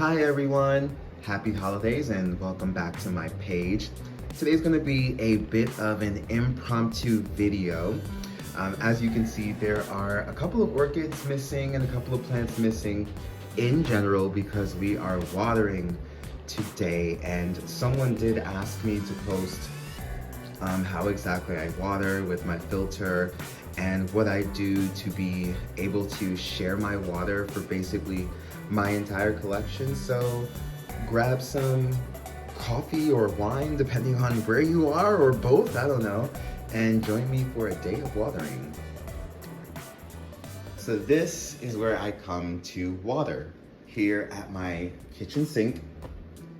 Hi everyone, happy holidays and welcome back to my page. Today's going to be a bit of an impromptu video. As you can see, there are a couple of orchids missing and a couple of plants missing in general because we are watering today, and someone did ask me to post how exactly I water with my filter and what I do to be able to share my water for basically my entire collection. So grab some coffee or wine depending on where you are, or both, I don't know, and join me for a day of watering. So this is where I come to water, here at my kitchen sink.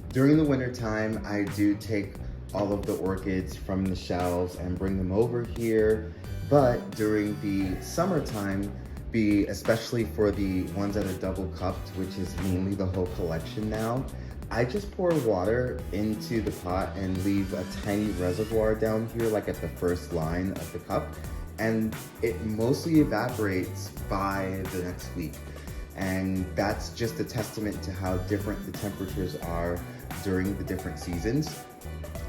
During the winter time, I do take all of the orchids from the shelves and bring them over here. But during the summertime, especially for the ones that are double cupped, which is mainly the whole collection now, I just pour water into the pot and leave a tiny reservoir down here, like at the first line of the cup. And it mostly evaporates by the next week. And that's just a testament to how different the temperatures are during the different seasons.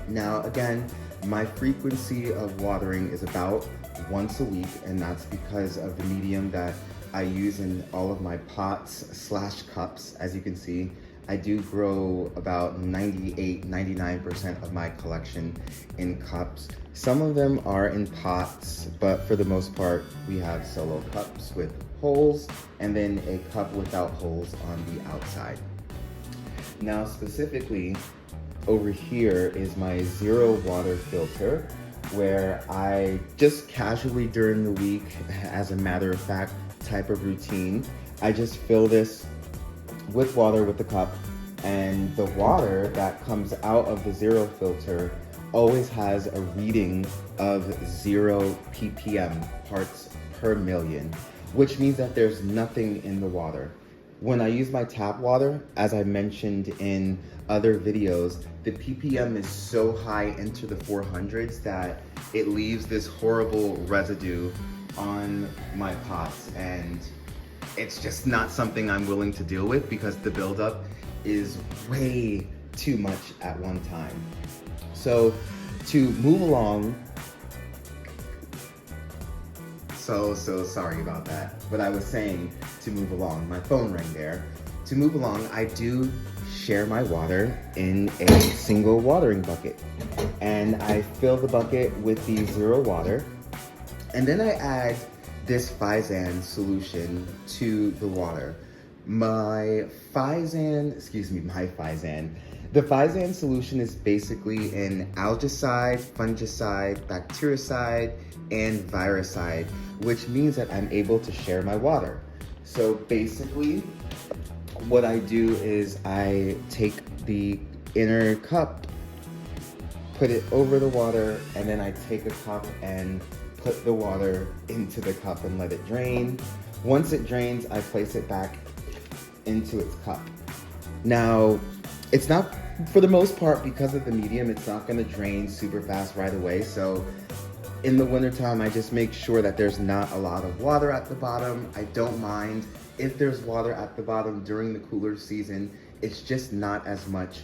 Now, again, my frequency of watering is about once a week, and that's because of the medium that I use in all of my pots/cups. As you can see, I do grow about 98-99% of my collection in cups. Some of them are in pots, but for the most part, we have solo cups with holes and then a cup without holes on the outside. Now, specifically, over here is my zero water filter, where I just casually during the week, as a matter of fact type of routine, I just fill this with water with the cup, and the water that comes out of the zero filter always has a reading of 0 ppm, parts per million, which means that there's nothing in the water. When I use my tap water, as I mentioned in other videos, the ppm is so high into the 400s that it leaves this horrible residue on my pots, and it's just not something I'm willing to deal with because the buildup is way too much at one time. So to move along, so sorry about that. But I was saying, to move along, my phone rang there. To move along, I do share my water in a single watering bucket. And I fill the bucket with the zero water. And then I add this Physane solution to the water. The Physane solution is basically an algicide, fungicide, bactericide, and viricide, which means that I'm able to share my water. So basically, what I do is I take the inner cup, put it over the water, and then I take a cup and put the water into the cup and let it drain. Once it drains, I place it back into its cup. Now, it's not, for the most part, because of the medium, it's not gonna drain super fast right away. So in the wintertime, I just make sure that there's not a lot of water at the bottom. I don't mind if there's water at the bottom during the cooler season. It's just not as much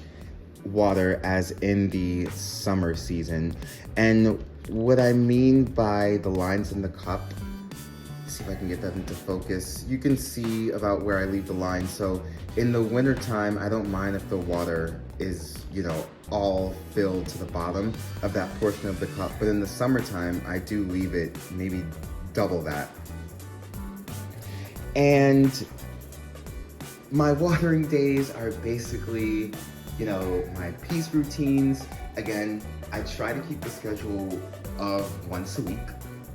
water as in the summer season. And what I mean by the lines in the cup, let's see if I can get that into focus. You can see about where I leave the line. So in the winter time, I don't mind if the water is, all filled to the bottom of that portion of the cup. But in the summertime, I do leave it maybe double that. And my watering days are basically, my peace routines. Again, I try to keep the schedule of once a week,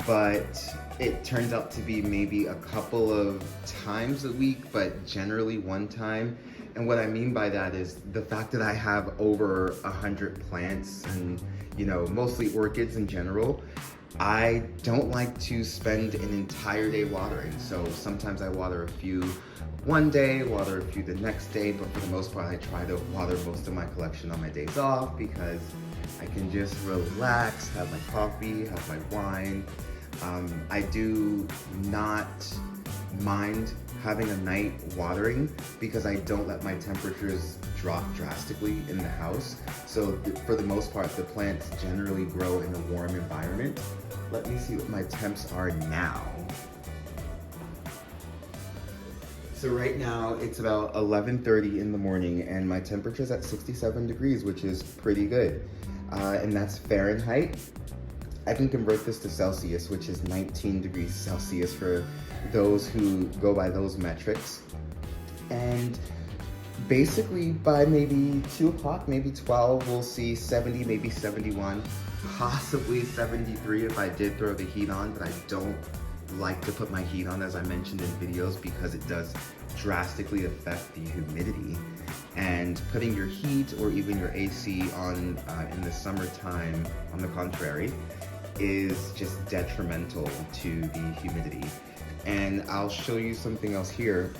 but it turns out to be maybe a couple of times a week, but generally one time. And what I mean by that is the fact that I have over 100 plants and, mostly orchids in general, I don't like to spend an entire day watering. So sometimes I water a few one day, water a few the next day, but for the most part, I try to water most of my collection on my days off because I can just relax, have my coffee, have my wine. I do not mind having a night watering because I don't let my temperatures drop drastically in the house. So for the most part, the plants generally grow in a warm environment. Let me see what my temps are now. So right now it's about 11:30 in the morning and my temperature is at 67 degrees, which is pretty good. And that's Fahrenheit. I can convert this to Celsius, which is 19 degrees Celsius for those who go by those metrics. And basically by maybe 2 o'clock, maybe 12, we'll see 70, maybe 71, possibly 73 if I did throw the heat on, but I don't like to put my heat on, as I mentioned in videos, because it does drastically affect the humidity. And putting your heat or even your AC on in the summertime, on the contrary, is just detrimental to the humidity. And I'll show you something else here.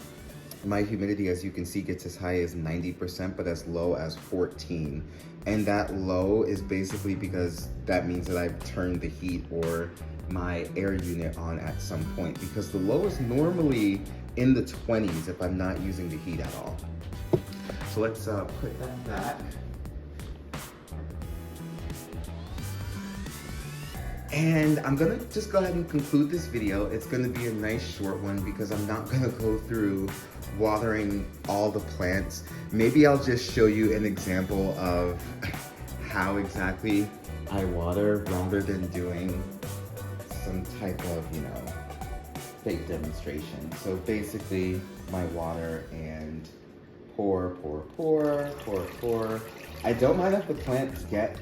My humidity, as you can see, gets as high as 90%, but as low as 14. And that low is basically because that means that I've turned the heat or my air unit on at some point, because the low is normally in the 20s if I'm not using the heat at all. So let's put that back. And I'm gonna just go ahead and conclude this video. It's gonna be a nice short one because I'm not gonna go through watering all the plants. Maybe I'll just show you an example of how exactly I water rather than doing some type of, fake demonstration. So basically my water and pour. I don't mind if the plants get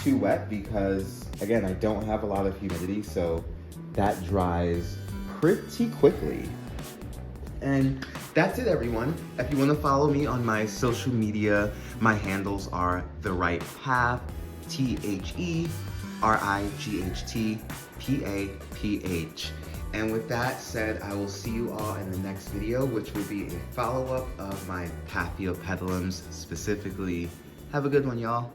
too wet because, again, I don't have a lot of humidity, so that dries pretty quickly. And that's it, everyone. If you want to follow me on my social media, my handles are The Right Path, TheRightPath. And with that said, I will see you all in the next video, which will be a follow-up of my Paphiopedilums specifically. Have a good one, y'all.